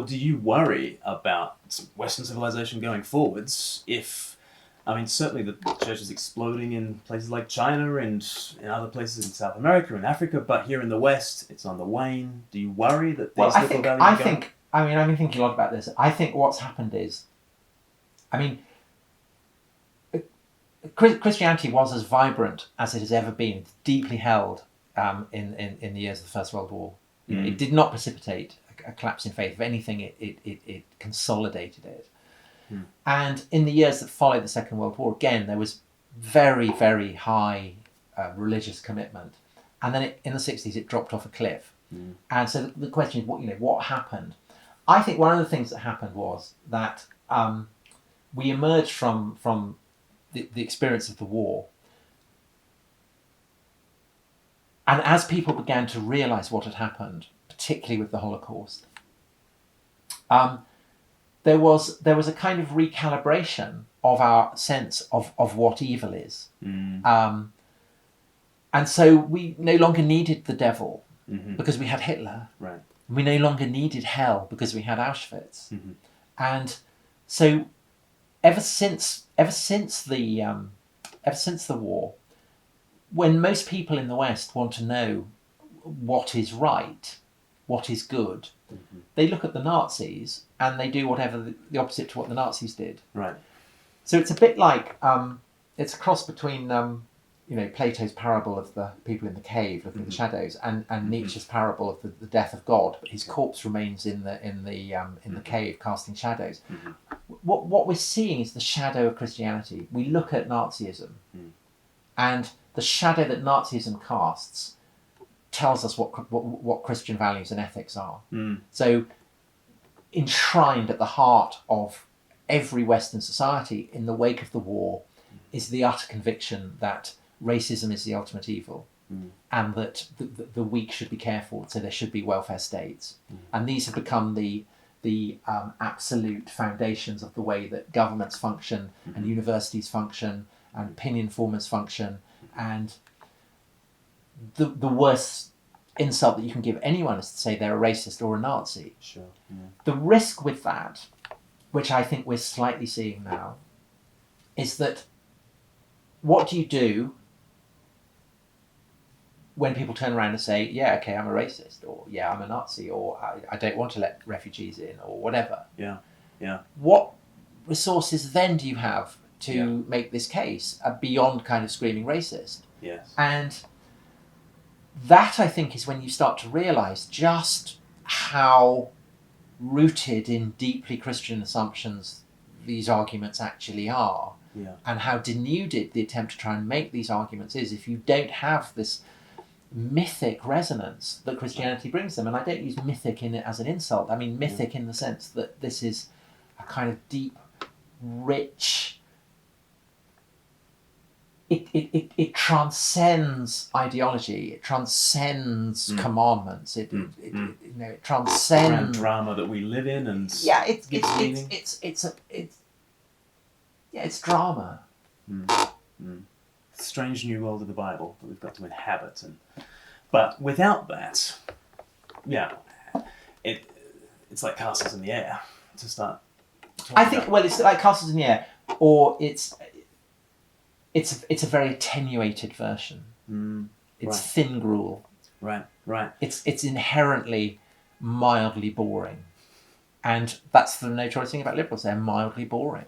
Do you worry about Western civilization going forwards if, I mean, certainly the church is exploding in places like China and in other places in South America and Africa, but here in the West, it's on the wane. Do you worry that these values are going? I mean, I've been thinking a lot about this. I think what's happened is, I mean, Christianity was as vibrant as it has ever been. It's deeply held in the years of the First World War. You know, it did not precipitate a collapse in faith. If anything, it consolidated it. And in the years that followed the Second World War, again, there was very, very high religious commitment. And then in the 60s, it dropped off a cliff. And so the question is, what happened? I think one of the things that happened was that we emerged from the experience of the war. And as people began to realise what had happened, particularly with the Holocaust, there was a kind of recalibration of our sense of what evil is. And so we no longer needed the devil because we had Hitler. Right. We no longer needed hell because we had Auschwitz. And so ever since the war, when most people in the West want to know what is right, what is good, they look at the Nazis and they do whatever the opposite to what the Nazis did. Right. So it's a bit like it's a cross between Plato's parable of the people in the cave looking at the shadows and Nietzsche's parable of the death of God, but his corpse remains in the cave casting shadows. What we're seeing is the shadow of Christianity. We look at Nazism, and the shadow that Nazism casts tells us what Christian values and ethics are. So enshrined at the heart of every Western society in the wake of the war is the utter conviction that racism is the ultimate evil, and that the weak should be cared for, so there should be welfare states. And these have become the absolute foundations of the way that governments function and universities function and opinion formers function. And the worst insult that you can give anyone is to say they're a racist or a Nazi. Sure. Yeah. The risk with that, which I think we're slightly seeing now, is that what do you do when people turn around and say, yeah, okay, I'm a racist, or yeah, I'm a Nazi, or I don't want to let refugees in, or whatever. Yeah. Yeah. What resources then do you have to make this case beyond kind of screaming racist? Yes. And that, I think, is when you start to realise just how rooted in deeply Christian assumptions these arguments actually are, and how denuded the attempt to try and make these arguments is if you don't have this mythic resonance that Christianity brings them. And I don't use mythic in it as an insult. I mean mythic in the sense that this is a kind of deep, rich... It transcends ideology. It transcends commandments. It transcends grand drama that we live in, and it's drama. Strange new world of the Bible that we've got to inhabit, but without that, it's like castles in the air to start. I think it's like castles in the air, or it's a very attenuated version. It's thin gruel. Right. It's inherently mildly boring, and that's the notorious thing about liberals. They're mildly boring.